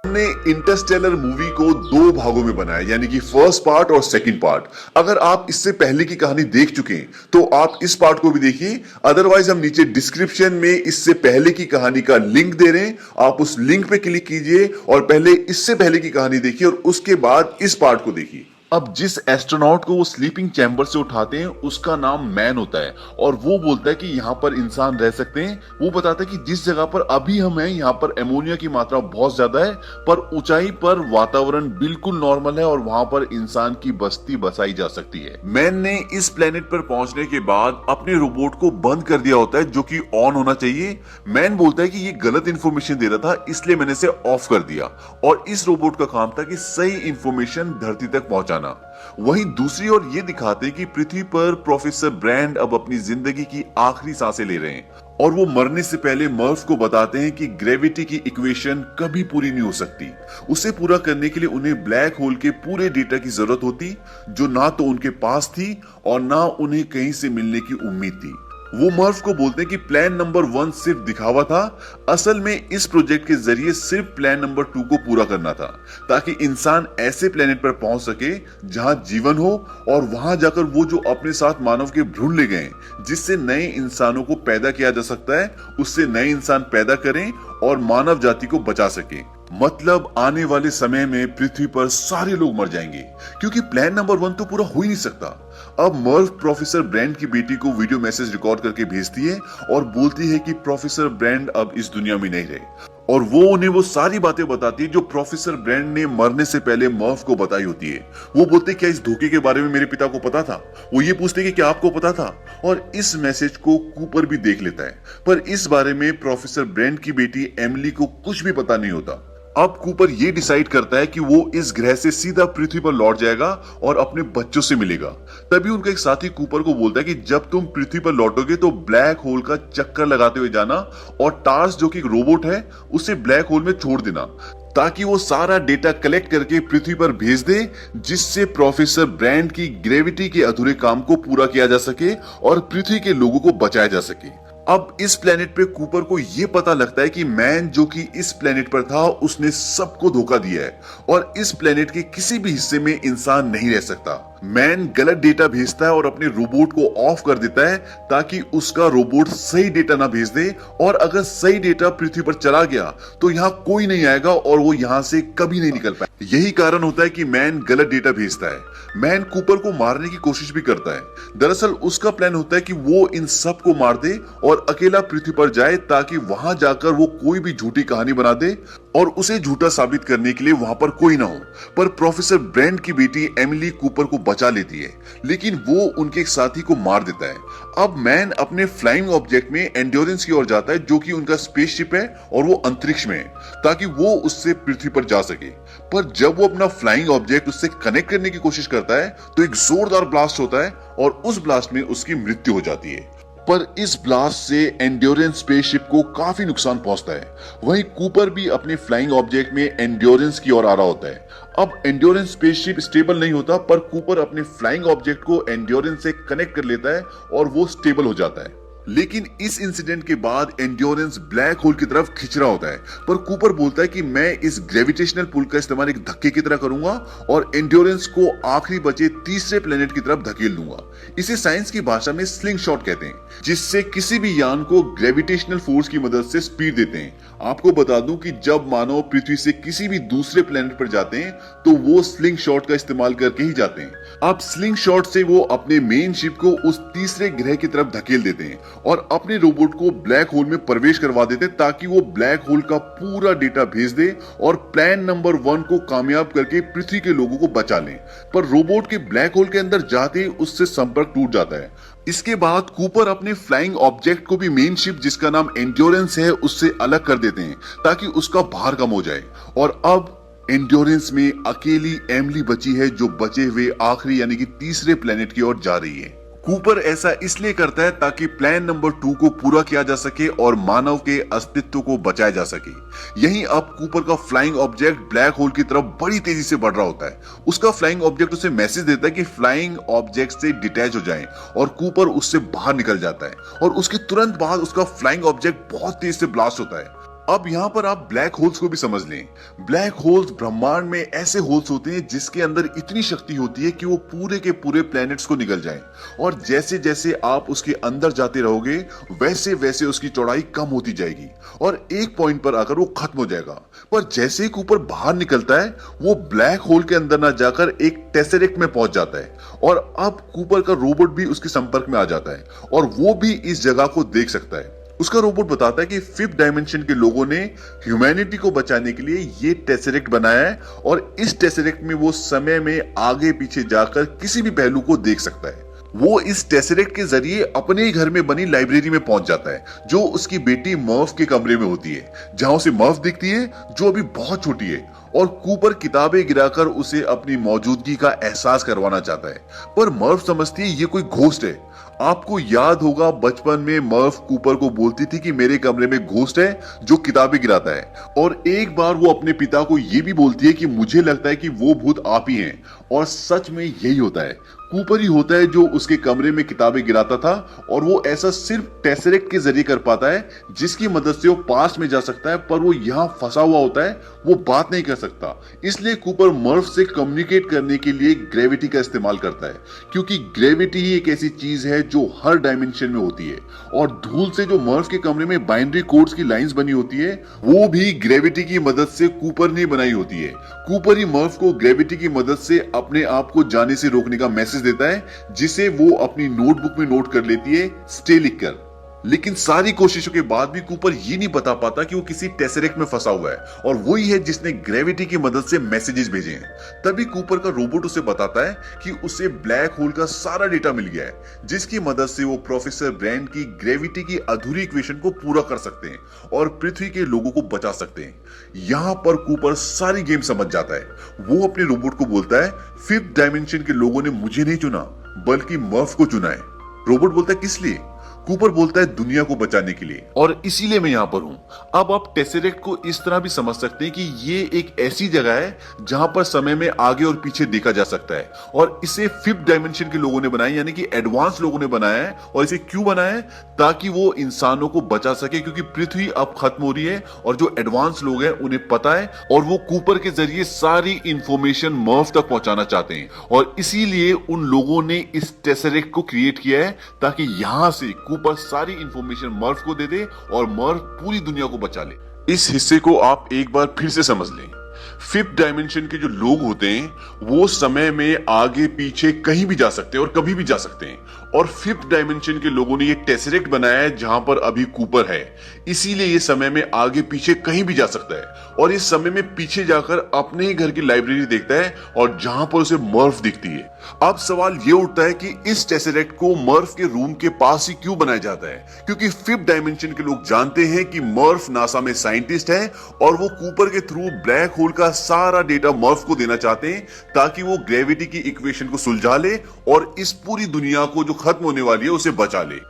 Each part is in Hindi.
हमने इंटरस्टेलर मूवी को दो भागों में बनाया, यानी कि फर्स्ट पार्ट और सेकंड पार्ट। अगर आप इससे पहले की कहानी देख चुके हैं तो आप इस पार्ट को भी देखिए, अदरवाइज हम नीचे डिस्क्रिप्शन में इससे पहले की कहानी का लिंक दे रहे हैं, आप उस लिंक पे क्लिक कीजिए और पहले इससे पहले की कहानी देखिए और उसके बाद इस पार्ट को देखिए। अब जिस एस्ट्रोनॉट को वो स्लीपिंग चैम्बर से उठाते हैं उसका नाम मैन होता है और वो बोलता है कि यहाँ पर इंसान रह सकते हैं। वो बताता है कि जिस जगह पर अभी हम हैं यहाँ पर एमोनिया की मात्रा बहुत ज्यादा है, पर ऊंचाई पर वातावरण बिल्कुल नॉर्मल है और वहां पर इंसान की बस्ती बसाई जा सकती है। मैन ने इस प्लेनेट पर पहुंचने के बाद अपने रोबोट को बंद कर दिया होता है जो कि ऑन होना चाहिए। मैन बोलता है कि ये गलत इंफॉर्मेशन दे रहा था इसलिए मैंने इसे ऑफ कर दिया और इस रोबोट का काम था कि सही इंफॉर्मेशन धरती तक पहुंचाना। वहीं दूसरी ओर ये दिखाते कि पृथ्वी पर प्रोफेसर ब्रैंड अब अपनी जिंदगी की आखिरी सांसें ले रहे हैं और वो मरने से पहले मर्फ को बताते हैं कि ग्रेविटी की इक्वेशन कभी पूरी नहीं हो सकती। उसे पूरा करने के लिए उन्हें ब्लैक होल के पूरे डेटा की जरूरत होती जो ना तो उनके पास थी और ना उन्हें कहीं से मिलने की उम्मीद थी। वो मर्फ को बोलते हैं कि प्लान नंबर 1 सिर्फ दिखावा था, असल में इस प्रोजेक्ट के जरिए सिर्फ प्लान नंबर 2 को पूरा करना था ताकि इंसान ऐसे प्लेनेट पर पहुंच सके जहां जीवन हो और वहां जाकर वो जो अपने साथ मानव के भ्रूण ले गए जिससे नए इंसानों को पैदा किया जा सकता है उससे नए इंसान पैदा करें और मानव जाति को बचा सके। मतलब आने वाले समय में पृथ्वी पर सारे लोग मर जाएंगे क्योंकि प्लान नंबर 1 तो पूरा हो ही नहीं सकता। अब मर्फ प्रोफेसर ब्रैंड की बेटी को वीडियो मैसेज रिकॉर्ड करके भेजती है और बोलती है कि प्रोफेसर ब्रैंड अब इस दुनिया में नहीं रहे और वो उन्हें वो सारी बातें बताती है जो प्रोफेसर ब्रैंड ने मरने से पहले मर्फ को बताई होती है। वो बोलते क्या इस धोखे के बारे में मेरे पिता को पता था? वो ये पूछते कि क्या आपको पता था? और इस मैसेज को कूपर भी देख लेता है, पर इस बारे में प्रोफेसर ब्रैंड की बेटी एमिली को कुछ भी पता नहीं होता। अब कूपर ये डिसाइड करता है कि वो इस ग्रह से सीधा पृथ्वी पर लौट जाएगा और अपने बच्चों से मिलेगा। तभी उनका एक साथी कूपर को बोलता है कि जब तुम पृथ्वी पर लौटोगे तो ब्लैक होल का चक्कर लगाते हुए जाना और टार्स जो कि एक रोबोट है उसे ब्लैक होल में छोड़ देना ताकि वो सारा डेटा कलेक्ट करके पृथ्वी पर भेज दे जिससे प्रोफेसर ब्रैंड की ग्रेविटी के अधूरे काम को पूरा किया जा सके और पृथ्वी के लोगों को बचाया जा सके। अब इस प्लेनेट पे कूपर को यह पता लगता है कि मैन जो कि इस प्लेनेट पर था उसने सबको धोखा दिया है और इस प्लेनेट के किसी भी हिस्से में इंसान नहीं रह सकता। मैन गलत डेटा भेजता है और अपने रोबोट को ऑफ कर देता है ताकि उसका रोबोट सही डेटा ना भेज दे और अगर सही डेटा पृथ्वी पर चला गया तो यहाँ कोई नहीं आएगा और वो यहाँ से कभी नहीं निकल पाए। यही कारण होता है कि मैन गलत डेटा भेजता है। मैन कूपर को मारने की कोशिश भी करता है। दरअसल उसका प्लान होता है कि वो इन सब को मार दे और अकेला पृथ्वी पर जाए ताकि वहां जाकर वो कोई भी झूठी कहानी बना दे और उसे झूठा साबित करने के लिए वहां पर कोई ना हो। पर प्रोफेसर ब्रैंड की बेटी एमिली कूपर को बचा लेती है लेकिन वो उनके एक साथी को मार देता है। अब मैन अपने फ्लाइंग ऑब्जेक्ट में एंड्योरेंस की ओर जाता है जो कि उनका स्पेसशिप है और वो अंतरिक्ष में है ताकि वो उससे पृथ्वी पर जा सके। पर जब वो अपना फ्लाइंग ऑब्जेक्ट उससे कनेक्ट करने की कोशिश करता है तो एक जोरदार ब्लास्ट होता है और उस ब्लास्ट में उसकी मृत्यु हो जाती है। पर इस ब्लास्ट से एंड्योरेंस स्पेसशिप को काफी नुकसान पहुंचता है। वहीं कूपर भी अपने फ्लाइंग ऑब्जेक्ट में एंड्योरेंस की ओर आ रहा होता है। अब एंड्योरेंस स्पेसशिप स्टेबल नहीं होता पर कूपर अपने फ्लाइंग ऑब्जेक्ट को एंड्योरेंस से कनेक्ट कर लेता है और वो स्टेबल हो जाता है। लेकिन इस इंसिडेंट के बाद एंड्योरेंस ब्लैक होल की तरफ खिंच रहा होता है पर कूपर बोलता है कि मैं इस ग्रेविटेशनल पुल का इस्तेमाल एक धक्के की तरह करूंगा और एंड्योरेंस को आखिरी बचे तीसरे प्लेनेट की तरफ धकेल दूंगा। इसे साइंस की भाषा में स्लिंग शॉट कहते हैं जिससे किसी भी यान को ग्रेविटेशनल फोर्स की मदद से स्पीड देते हैं। आपको बता दूं कि जब मानव पृथ्वी से किसी भी दूसरे प्लेनेट पर जाते हैं तो वो स्लिंग शॉट का इस्तेमाल करके ही जाते हैं। अब स्लिंग शॉट से वो अपने मेन शिप को उस तीसरे ग्रह की तरफ धकेल देते हैं और अपने रोबोट को ब्लैक होल में प्रवेश करवा देते ताकि वो ब्लैक होल का पूरा डेटा भेज दे और प्लान नंबर 1 को कामयाब करके पृथ्वी के लोगों को बचा लें। पर रोबोट के ब्लैक होल के अंदर जाते ही उससे संपर्क टूट जाता है। इसके बाद कूपर अपने फ्लाइंग ऑब्जेक्ट को भी मेन शिप जिसका नाम एंड्योरेंस है उससे अलग कर देते हैं ताकि उसका भार कम हो जाए और अब एंड्योरेंस में अकेली एमिली बची है जो बचे हुए आखिरी यानी कि तीसरे प्लेनेट की ओर जा रही है। कूपर ऐसा इसलिए करता है ताकि प्लान नंबर 2 को पूरा किया जा सके और मानव के अस्तित्व को बचाया जा सके। यहीं अब कूपर का फ्लाइंग ऑब्जेक्ट ब्लैक होल की तरफ बड़ी तेजी से बढ़ रहा होता है। उसका फ्लाइंग ऑब्जेक्ट उसे मैसेज देता है कि फ्लाइंग ऑब्जेक्ट से डिटैच हो जाएं और कूपर उससे बाहर निकल जाता है और उसके तुरंत बाद उसका फ्लाइंग ऑब्जेक्ट बहुत तेज से ब्लास्ट होता है। अब यहाँ पर आप ब्लैक होल्स को भी समझ लें। ब्लैक होल्स ब्रह्मांड में ऐसे होल्स होते हैं जिसके अंदर इतनी शक्ति होती है कि वो पूरे के पूरे प्लैनेट्स को निगल जाएं। और जैसे जैसे आप उसके अंदर जाते रहोगे वैसे वैसे उसकी चौड़ाई कम होती जाएगी और एक पॉइंट पर आकर वो खत्म हो जाएगा। पर जैसे ही कूपर बाहर निकलता है वो ब्लैक होल के अंदर ना जाकर एक टेसरेक्ट में पहुंच जाता है और अब कूपर का रोबोट भी उसके संपर्क में आ जाता है और वो भी इस जगह को देख सकता है। उसका रोबोट बताता है कि फिफ्थ डायमेंशन के लोगों ने ह्यूमैनिटी को बचाने के लिए ये टेसरेक्ट बनाया है और इस टेसरेक्ट में वो समय में आगे पीछे जाकर किसी भी पहलू को देख सकता है। वो इस टेसरेक्ट के जरिए अपने ही घर में बनी लाइब्रेरी में पहुंच जाता है जो उसकी बेटी मर्फ के कमरे में होती है, जहां उसे मर्फ दिखती है जो अभी बहुत छोटी है और कूपर किताबें गिराकर उसे अपनी मौजूदगी का एहसास करवाना चाहता है। पर मर्फ समझती है ये कोई घोस्ट है। आपको याद होगा बचपन में मर्फ कूपर को बोलती थी कि मेरे कमरे में घोस्ट है जो किताबें गिराता है और एक बार वो अपने पिता को ये भी बोलती है कि मुझे लगता है कि वो भूत आप ही हैं और सच में यही होता है। कूपर ही होता है जो उसके कमरे में किताबें गिराता था और वो ऐसा सिर्फ टेसरेक्ट के जरिए कर पाता है जिसकी मदद से वो पास में जा सकता है, पर वो यहाँ फंसा हुआ होता है, वो बात नहीं कर सकता। इसलिए कूपर मर्फ से कम्युनिकेट करने के लिए ग्रेविटी का इस्तेमाल करता है क्योंकि ग्रेविटी ही एक ऐसी चीज है जो हर डायमेंशन में होती है और धूल से जो मर्फ के कमरे में बाइनरी कोड्स की लाइंस बनी होती है वो भी ग्रेविटी की मदद से कूपर ने बनाई होती है। कूपर ही मर्फ को ग्रेविटी की मदद से अपने आप को जाने से रोकने का मैसेज देता है जिसे वो अपनी नोटबुक में नोट कर लेती है, स्टे लिखकर। लेकिन सारी कोशिशों के बाद भी कूपर ये नहीं बता पाता कि वो किसी टेसरेक्ट में फंसा हुआ है और वही है जिसने ग्रेविटी की मदद से मैसेजेस भेजे हैं। तभी कूपर का रोबोट उसे बताता है कि उसे ब्लैक होल का सारा डेटा मिल गया है जिसकी मदद से वो प्रोफेसर ब्रैंड की ग्रेविटी की अधूरी इक्वेशन को पूरा कर सकते हैं और पृथ्वी के लोगों को बचा सकते हैं। यहाँ पर कूपर सारी गेम समझ जाता है। वो अपने रोबोट को बोलता है फिफ्थ डायमेंशन के लोगों ने मुझे नहीं चुना बल्कि मर्फ को चुना है। रोबोट बोलता है किस लिए? कूपर बोलता है दुनिया को बचाने के लिए और इसीलिए मैं यहाँ पर हूँ। अब आप टेसरेक्ट को इस तरह भी समझ सकते हैं कि ये एक ऐसी जगह है जहां पर समय में आगे और पीछे देखा जा सकता है और इसे फिफ्थ डायमेंशन के लोगों ने बनाया यानी कि एडवांस लोगों ने बनाया है। और इसे क्यों बनाया है? ताकि वो इंसानों को बचा सके क्योंकि पृथ्वी अब खत्म हो रही है और जो एडवांस लोग हैं उन्हें पता है और वो कूपर के जरिए सारी इंफॉर्मेशन मर्फ तक पहुंचाना चाहते हैं और इसीलिए उन लोगों ने इस टेसरेक्ट को क्रिएट किया है ताकि यहां से पर सारी इंफॉर्मेशन मर्फ को दे दे और मर्फ पूरी दुनिया को बचा ले। इस हिस्से को आप एक बार फिर से समझ लें। फिफ्थ डायमेंशन के जो लोग होते हैं वो समय में आगे पीछे कहीं भी जा सकते हैं और कभी भी जा सकते हैं और फिफ्थ डायमेंशन के लोगों ने ये टेसरेक्ट बनाया है जहां पर अभी कूपर है, इसीलिए ये समय में आगे पीछे कहीं भी जा सकता है और इस समय में पीछे जाकर अपने ही घर की लाइब्रेरी देखता है और जहां पर उसे मर्फ दिखती है। अब सवाल ये उठता है कि इस टेसरेक्ट को मर्फ के रूम के पास ही क्यों बनाया जाता है? क्योंकि फिफ्थ डायमेंशन के लोग जानते हैं कि मर्फ नासा में साइंटिस्ट है और वो कूपर के थ्रू ब्लैक होल का सारा डेटा मर्फ को देना चाहते हैं ताकि वो ग्रेविटी की इक्वेशन को सुलझा ले और इस पूरी दुनिया को जो खत्म होने वाली है उसे बचा ले।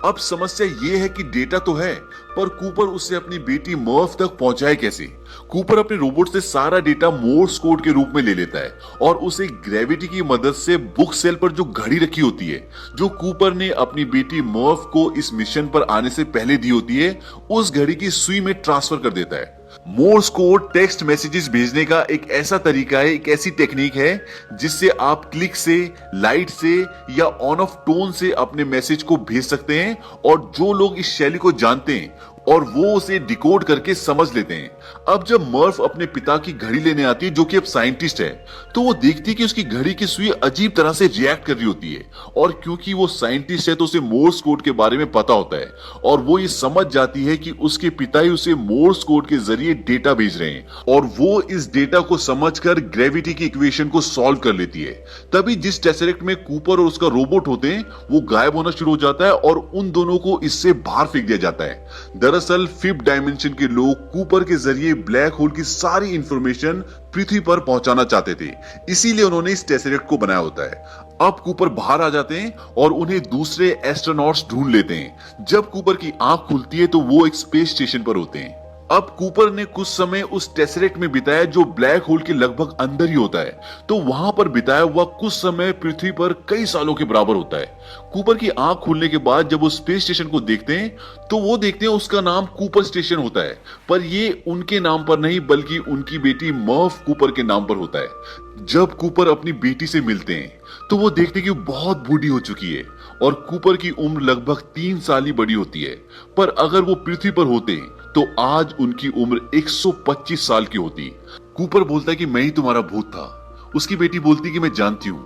अब समस्या ये है कि डेटा तो है पर कूपर उसे अपनी बेटी मर्फ तक पहुंचाए कैसे? कूपर अपने रोबोट से सारा डेटा मोर्स कोड के रूप में ले लेता है और उसे ग्रेविटी की मदद से बुक सेल पर जो घड़ी रखी होती है जो कूपर ने अपनी बेटी मर्फ को इस मिशन पर आने से पहले दी होती है उस घड़ी की सुई में ट्रांसफर कर देता है। मोर्स कोड टेक्स्ट मैसेजेस भेजने का एक ऐसा तरीका है, एक ऐसी टेक्निक है जिससे आप क्लिक से, लाइट से या ऑन ऑफ टोन से अपने मैसेज को भेज सकते हैं और जो लोग इस शैली को जानते हैं और वो उसे डिकोड करके समझ लेते हैं। अब जब मर्फ अपने पिता की घड़ी लेने आती है जो कि अब साइंटिस्ट है तो वो देखती है कि उसकी घड़ी की सुई अजीब तरह से रिएक्ट कर रही होती है और क्योंकि वो साइंटिस्ट है तो उसे मोर्स कोड के बारे में पता होता है और वो ये समझ जाती है कि उसके पिता ही उसे मोर्स कोड के जरिए डेटा भेज रहे हैं और वो इस डेटा को समझकर ग्रेविटी की इक्वेशन को सॉल्व कर लेती है। तभी जिस टेसरेक्ट में कूपर और उसका रोबोट होते हैं वो गायब होना शुरू हो जाता है और उन दोनों को इससे बाहर फेंक दिया जाता है। दरअसल फिफ्थ डायमेंशन के लोग कूपर के जरिए ब्लैक होल की सारी इंफॉर्मेशन पृथ्वी पर पहुंचाना चाहते थे, इसीलिए उन्होंने इस टेसरेक्ट को बनाया होता है। अब कूपर बाहर आ जाते हैं और उन्हें दूसरे एस्ट्रोनॉट्स ढूंढ लेते हैं। जब कूपर की आंख खुलती है तो वो एक स्पेस स्टेशन पर होते हैं। अब कूपर ने कुछ समय उस टेसरेक्ट में बिताया जो ब्लैक होल के लगभग अंदर ही होता है, तो वहां पर बिताया हुआ कुछ समय पृथ्वी पर कई सालों के बराबर होता है। कूपर की आंख खुलने के बाद जब वो स्पेस स्टेशन को देखते हैं तो वो देखते हैं उसका नाम कूपर स्टेशन होता है, पर ये उनके नाम पर नहीं बल्कि उनकी बेटी मर्फ कूपर के नाम पर होता है। जब कूपर अपनी बेटी से मिलते हैं तो वो देखते हैं कि वो बहुत बूढ़ी हो चुकी है और कूपर की उम्र लगभग 3 साल ही बड़ी होती है, पर अगर वो पृथ्वी पर होते तो आज उनकी उम्र 125 साल की होती। कूपर बोलता है कि मैं ही तुम्हारा भूत था। उसकी बेटी बोलती कि मैं जानती हूँ।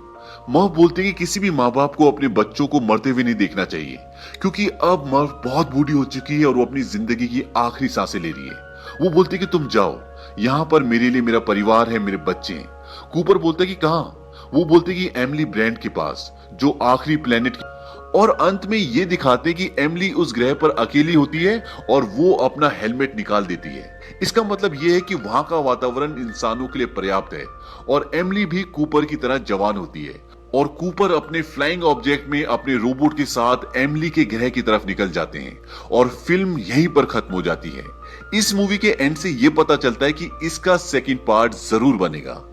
मर्फ बोलती है कि किसी भी माँ बाप को अपने बच्चों को मरते हुए नहीं देखना चाहिए, क्योंकि अब मर्फ बहुत बूढ़ी हो चुकी है और वो अपनी जिंदगी की आखिरी सांसें ले रही है। वो बोलती है कि तुम जाओ, यहाँ पर मेरे लिए मेरा परिवार है, मेरे बच्चे हैं। कूपर बोलता है कि कहाँ? वो बोलते कि एमिली ब्रांड के पास, जो आखिरी प्लेनेट। और अंत में ये दिखाते कि एमिली उस ग्रह पर अकेली होती है और वो अपना हेलमेट निकाल देती है। इसका मतलब ये है कि वहां का वातावरण इंसानों के लिए पर्याप्त है और एमिली भी कूपर की तरह जवान होती है और कूपर अपने फ्लाइंग ऑब्जेक्ट में अपने रोबोट के साथ एमिली के ग्रह की तरफ निकल जाते हैं और फिल्म यहीं पर खत्म हो जाती है। इस मूवी के एंड से ये पता चलता है कि इसका सेकंड पार्ट जरूर बनेगा।